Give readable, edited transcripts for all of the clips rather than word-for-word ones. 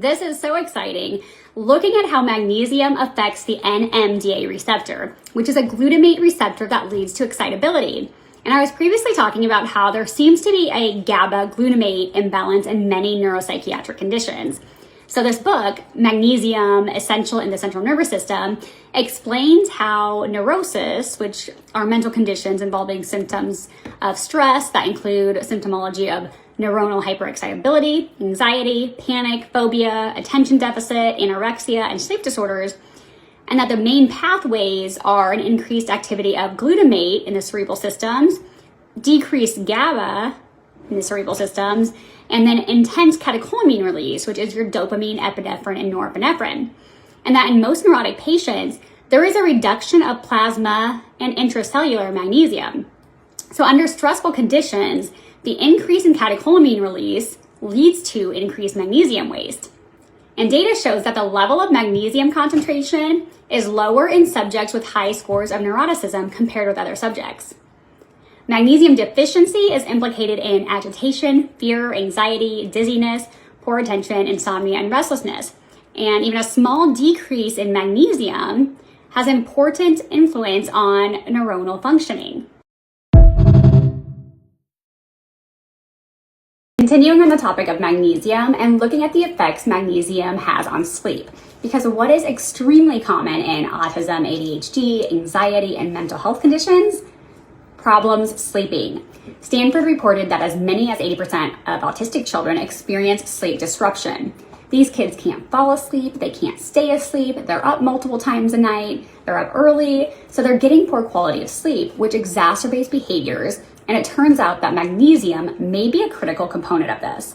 This is so exciting. Looking at how magnesium affects the NMDA receptor, which is a glutamate receptor that leads to excitability. And I was previously talking about how there seems to be a GABA glutamate imbalance in many neuropsychiatric conditions. So this book, Magnesium, Essential in the Central Nervous System, explains how neuroses, which are mental conditions involving symptoms of stress that include symptomology of neuronal hyperexcitability, anxiety, panic, phobia, attention deficit, anorexia, and sleep disorders, and that the main pathways are an increased activity of glutamate in the cerebral systems, decreased GABA in the cerebral systems, and then intense catecholamine release, which is your dopamine, epinephrine, and norepinephrine. And that in most neurotic patients, there is a reduction of plasma and intracellular magnesium. So under stressful conditions, the increase in catecholamine release leads to increased magnesium waste. And data shows that the level of magnesium concentration is lower in subjects with high scores of neuroticism compared with other subjects. Magnesium deficiency is implicated in agitation, fear, anxiety, dizziness, poor attention, insomnia, and restlessness. And even a small decrease in magnesium has important influence on neuronal functioning. Continuing on the topic of magnesium and looking at the effects magnesium has on sleep, because what is extremely common in autism, ADHD, anxiety, and mental health conditions? Problems sleeping. Stanford reported that as many as 80% of autistic children experience sleep disruption. These kids can't fall asleep, they can't stay asleep, they're up multiple times a night, they're up early, so they're getting poor quality of sleep, which exacerbates behaviors. And it turns out that magnesium may be a critical component of this.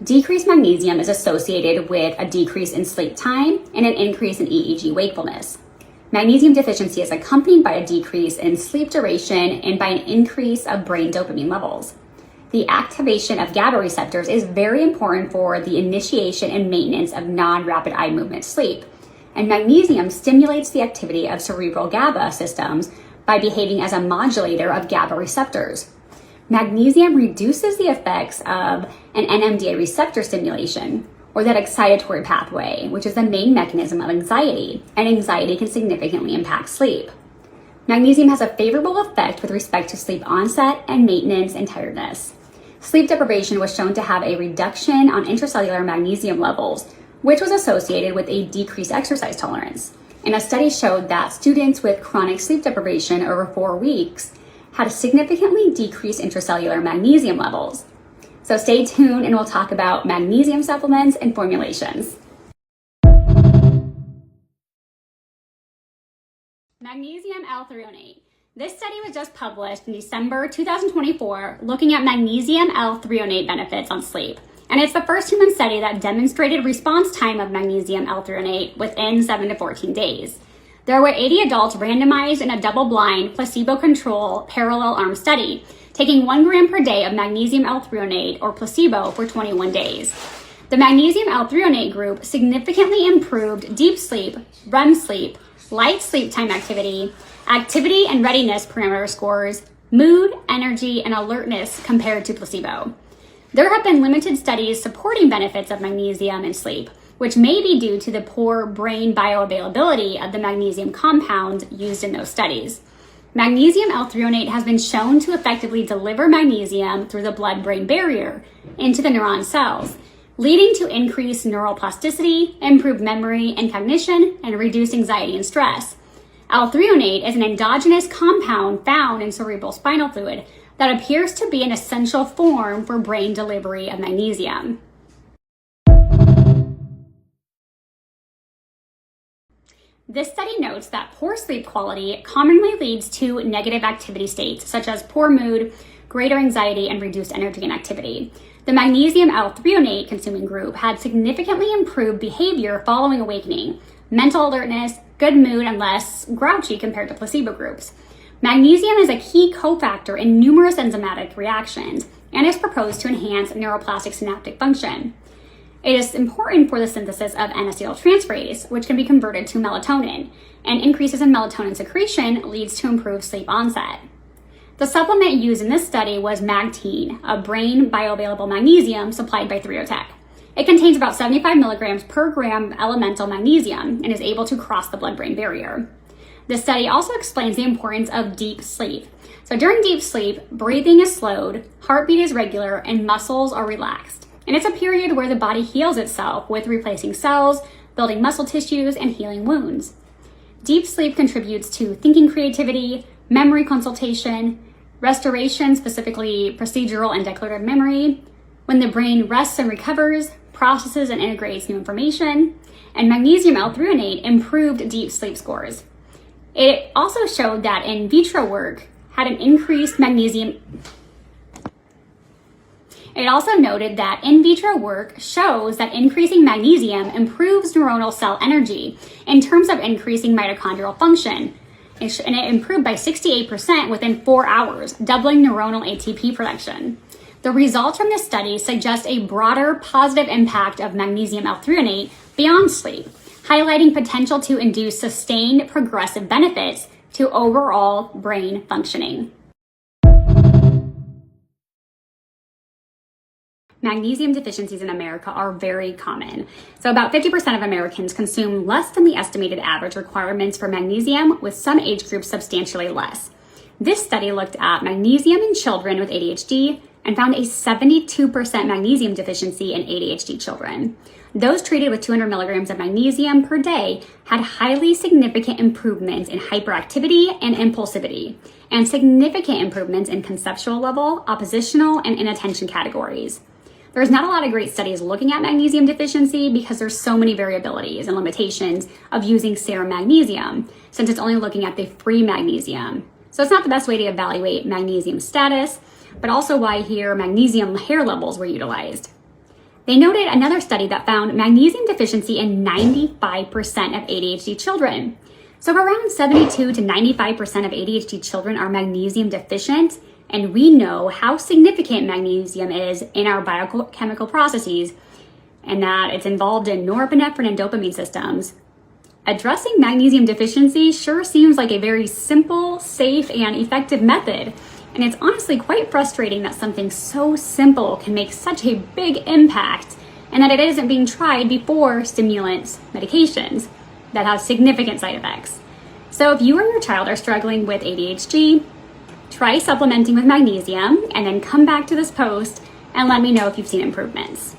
Decreased magnesium is associated with a decrease in sleep time and an increase in EEG wakefulness. Magnesium deficiency is accompanied by a decrease in sleep duration and by an increase of brain dopamine levels. The activation of GABA receptors is very important for the initiation and maintenance of non-rapid eye movement sleep. And magnesium stimulates the activity of cerebral GABA systems by behaving as a modulator of GABA receptors. Magnesium reduces the effects of an NMDA receptor stimulation, or that excitatory pathway, which is the main mechanism of anxiety, and anxiety can significantly impact sleep. Magnesium has a favorable effect with respect to sleep onset and maintenance and tiredness. Sleep deprivation was shown to have a reduction on intracellular magnesium levels, which was associated with a decreased exercise tolerance. And a study showed that students with chronic sleep deprivation over 4 weeks had significantly decreased intracellular magnesium levels. So stay tuned and we'll talk about magnesium supplements and formulations. Magnesium L-Threonate. This study was just published in December 2024 looking at magnesium L-Threonate benefits on sleep. And it's the first human study that demonstrated response time of magnesium L-Threonate within 7 to 14 days. There were 80 adults randomized in a double-blind, placebo-controlled, parallel arm study, taking 1 gram per day of magnesium L-Threonate or placebo for 21 days. The magnesium L-Threonate group significantly improved deep sleep, REM sleep, light sleep time activity and readiness parameter scores, mood, energy, and alertness compared to placebo. There have been limited studies supporting benefits of magnesium in sleep, which may be due to the poor brain bioavailability of the magnesium compounds used in those studies. Magnesium L-Threonate has been shown to effectively deliver magnesium through the blood-brain barrier into the neuron cells, leading to increased neural plasticity, improved memory and cognition, and reduced anxiety and stress. L-Threonate is an endogenous compound found in cerebral spinal fluid that appears to be an essential form for brain delivery of magnesium. This study notes that poor sleep quality commonly leads to negative activity states such as poor mood, greater anxiety, and reduced energy and activity. The magnesium L-Threonate consuming group had significantly improved behavior following awakening, mental alertness, good mood, and less grouchy compared to placebo groups. Magnesium is a key cofactor in numerous enzymatic reactions and is proposed to enhance neuroplastic synaptic function. It is important for the synthesis of N-acetyltransferase, which can be converted to melatonin, and increases in melatonin secretion leads to improved sleep onset. The supplement used in this study was Magtine, a brain bioavailable magnesium supplied by Threotech. It contains about 75 milligrams per gram elemental magnesium and is able to cross the blood-brain barrier. The study also explains the importance of deep sleep. So during deep sleep, breathing is slowed, heartbeat is regular, and muscles are relaxed. And it's a period where the body heals itself with replacing cells, building muscle tissues, and healing wounds. Deep sleep contributes to thinking creativity, memory consultation, restoration, specifically procedural and declarative memory, when the brain rests and recovers, processes and integrates new information, and magnesium L-Threonate improved deep sleep scores. It also showed that in vitro work had an increased magnesium. It also noted that in vitro work shows that increasing magnesium improves neuronal cell energy in terms of increasing mitochondrial function. And it improved by 68% within 4 hours, doubling neuronal ATP production. The results from this study suggest a broader positive impact of magnesium L-Threonate beyond sleep, highlighting potential to induce sustained progressive benefits to overall brain functioning. Magnesium deficiencies in America are very common. So about 50% of Americans consume less than the estimated average requirements for magnesium, with some age groups substantially less. This study looked at magnesium in children with ADHD and found a 72% magnesium deficiency in ADHD children. Those treated with 200 milligrams of magnesium per day had highly significant improvements in hyperactivity and impulsivity, and significant improvements in conceptual level, oppositional, and inattention categories. There's not a lot of great studies looking at magnesium deficiency because there's so many variabilities and limitations of using serum magnesium, since it's only looking at the free magnesium. So it's not the best way to evaluate magnesium status, but also why here magnesium hair levels were utilized. They noted another study that found magnesium deficiency in 95% of ADHD children. So around 72 to 95% of ADHD children are magnesium deficient, and we know how significant magnesium is in our biochemical processes and that it's involved in norepinephrine and dopamine systems. Addressing magnesium deficiency sure seems like a very simple, safe, and effective method. And it's honestly quite frustrating that something so simple can make such a big impact and that it isn't being tried before stimulants medications that have significant side effects. So if you or your child are struggling with ADHD, try supplementing with magnesium and then come back to this post and let me know if you've seen improvements.